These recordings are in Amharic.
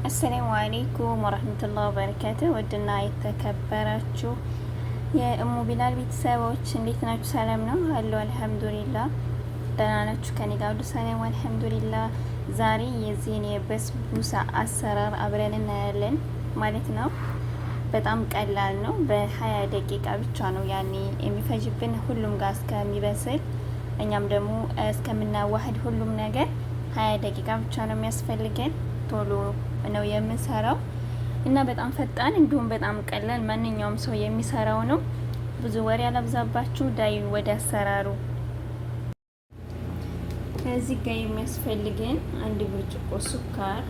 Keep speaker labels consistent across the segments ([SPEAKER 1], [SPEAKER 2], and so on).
[SPEAKER 1] አሰላሙ አለይኩም ወረህመቱላሂ ወበረካቱ። ውድና የተከበራችሁ የእሙ ቢላል ቤተሰቦች እንዴት ናችሁ? ሰላም ነው አሉ። አልሐምዱሊላህ ደህና ናችሁ? ከኔ ጋር ሁሉ ሰላም አልሐምዱሊላህ። ዛሬ የዚህን የበስቡሳ አሰራር አብረን እናያለን ማለት ነው። በጣም ቀላል ነው። በ20 ደቂቃ ብቻ ነው ያኔ የሚፈጅብን ሁሉም ጋር እስከሚበስል እኛም ደግሞ እስከምናዋህድ ሁሉም ነገር 20 ደቂቃ ብቻ ነው የሚያስፈልገን። ቶሎ ነው የምንሰራው እና በጣም ፈጣን እንዲሁም በጣም ቀላል ማንኛውም ሰው የሚሰራው ነው። ብዙ ወሬ ያላብዛባችሁ፣ ዳይ ወደ አሰራሩ። ከዚህ ጋር የሚያስፈልገን 1 ብርጭቆ ሱካር፣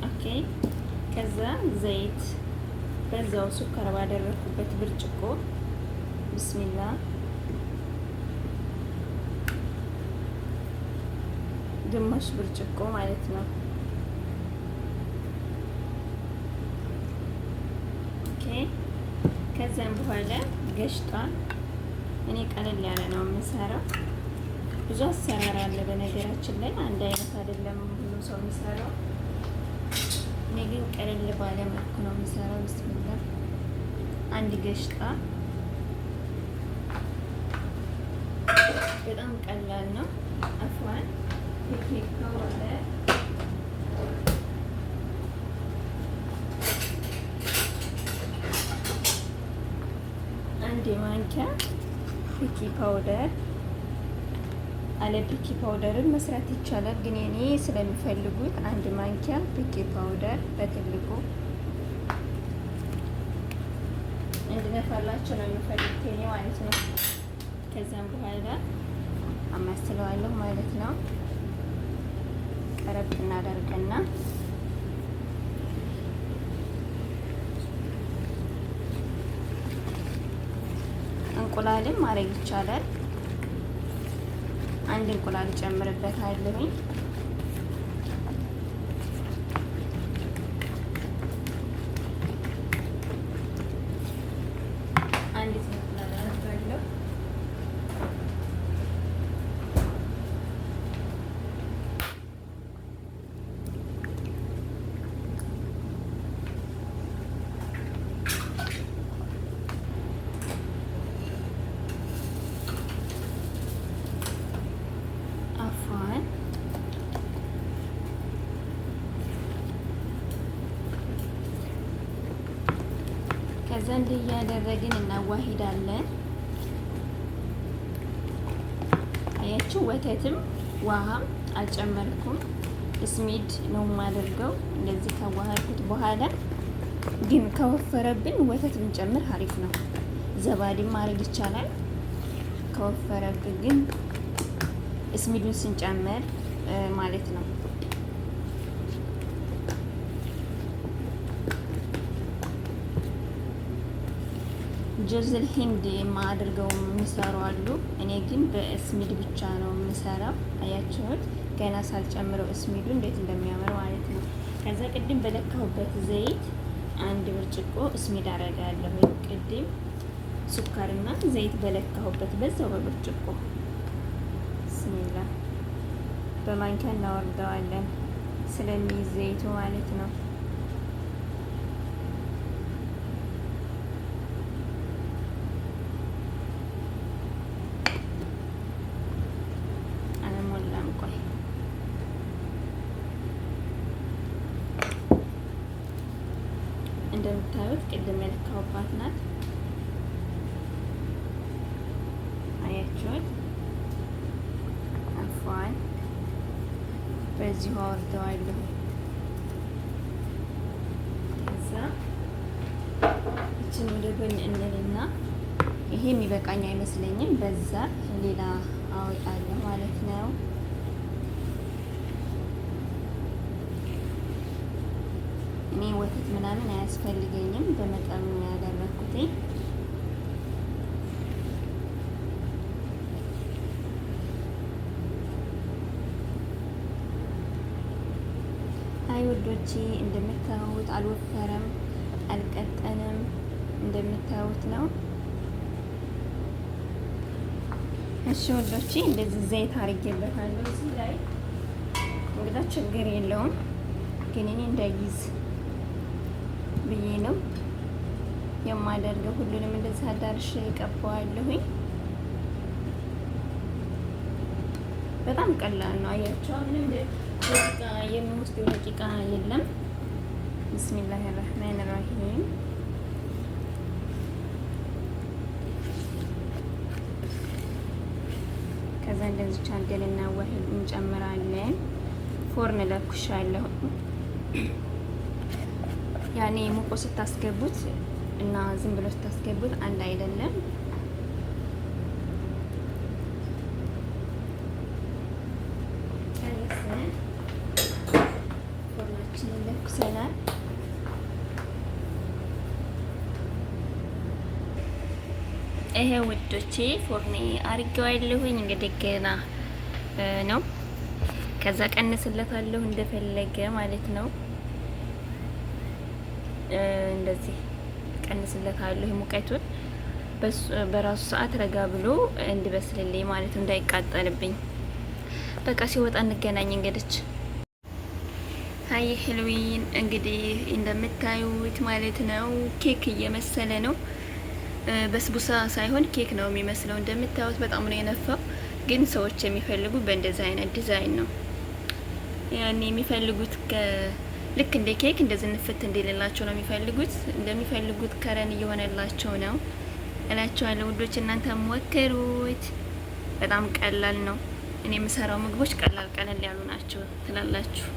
[SPEAKER 1] ኦኬ። ከዛ ዘይት በዛው ሱካር ባደረኩበት ብርጭቆ ቢስሚላህ ግማሽ ብርጭቆ ማለት ነው። ኦኬ። ከዛም በኋላ ገሽጣ እኔ ቀለል ያለ ነው የምሰራው። ብዙ አሰራር አለ በነገራችን ላይ አንድ አይነት አይደለም ብዙ ሰው የሚሰራው። እኔ ግን ቀለል ባለ መልኩ ነው የምሰራው። ቢስሚላህ 1 ገሽጣ በጣም ቀላል ነው። አፍዋን ቤኪንግ ፓውደር 1 ማንኪያ ቤኪንግ ፓውደር። አለ ቤኪንግ ፓውደርን መስራት ይቻላል፣ ግን እኔ ስለሚፈልጉት 1 ማንኪያ ቤኪንግ ፓውደር በትልቁ እንድነፋላችሁ ነው የሚፈልጉት እኔ ማለት ነው። ከዛም በኋላ አማስለዋለሁ ማለት ነው። ቀረብ እናደርግና እንቁላልም ማድረግ ይቻላል። 1 እንቁላል ጨምርበታለሁ። ከዛ እንዲህ እያደረግን እናዋሂዳለን። አያችሁ፣ ወተትም ውሃም አልጨመርኩም። እስሚድ ነው የማደርገው። እንደዚህ ካዋሃድኩት በኋላ ግን ከወፈረብን ወተት ብንጨምር አሪፍ ነው። ዘባዲም ማድረግ ይቻላል። ከወፈረብን ግን እስሚዱን ስንጨምር ማለት ነው። ጀዝል ሂንድ የማደርገው የሚሰሩ አሉ። እኔ ግን በእስሚድ ብቻ ነው የምሰራው። አያችሁት፣ ገና ሳልጨምረው እስሚዱ እንዴት እንደሚያምር ማለት ነው። ከዛ ቅድም በለካሁበት ዘይት 1 ብርጭቆ እስሚድ አረጋለሁ። ቅድም ሱካርና ዘይት በለካሁበት በዛው በብርጭቆ ብስሚላ በማንኪያ እናወርደዋለን ስለሚይዝ ዘይቱ ማለት ነው። እንደምታዩት ቅድም የለካውባት ናት። አያችሁት፣ አፏን በዚሁ አወርደዋለሁ። ከዛ እችን ወደ ጎን እንልና ይሄ የሚበቃኝ አይመስለኝም፣ በዛ ሌላ አወጣለሁ ማለት ነው። እኔ ወተት ምናምን አያስፈልገኝም፣ በመጠኑ ነው ያደረኩት። አይ ወዶቼ፣ እንደምታዩት አልወፈረም፣ አልቀጠንም፣ እንደምታዩት ነው። እሺ ወዶቼ እንደዚህ ዘይት አድርጌበታለሁ እዚህ ላይ ከበዛ ችግር የለውም፣ ግን እኔ እንዳይዝ ብዬ ነው የማደርገው። ሁሉንም እንደዚህ አዳርሽ ቀባዋለሁኝ። በጣም ቀላል ነው። አያቸው ምንም ደቂቃ የሚወስደው ደቂቃ የለም። ቢስሚላሂ ረህማን ረሂም። ከዛ እንደዚህ አድርገንና ውሃ እንጨምራለን። ፎርን ለኩሻለሁ። ያኔ ሙቆ ስታስገቡት እና ዝም ብሎ ስታስገቡት አንድ አይደለም። ፎርናችንን ለኩሰናል። ይሄ ውዶቼ ፎርኔ አርጌዋለሁኝ። እንግዲህ ገና ነው። ከዛ ቀንስለታለሁ እንደፈለገ ማለት ነው። እንደዚህ ቀንስለታለሁ ሙቀቱን በራሱ ሰዓት ረጋ ብሎ እንዲበስልልኝ ማለት ነው፣ እንዳይቃጠልብኝ። በቃ ሲወጣ እንገናኝ። እንግዲህ ሀይ ህልዊን እንግዲህ እንደምታዩት ማለት ነው ኬክ እየመሰለ ነው። በስቡሳ ሳይሆን ኬክ ነው የሚመስለው። እንደምታዩት በጣም ነው የነፋው። ግን ሰዎች የሚፈልጉ በእንደዚህ አይነት ዲዛይን ነው። ያኔ የሚፈልጉት ልክ እንደ ኬክ እንደዚህ ንፍት እንደሌላቸው ነው የሚፈልጉት። እንደሚፈልጉት ከረን እየሆነላቸው ነው እላቸዋለሁ ውዶች። እናንተ ሞክሩት። በጣም ቀላል ነው። እኔ የምሰራው ምግቦች ቀላል ቀለል ያሉ ናቸው ትላላችሁ።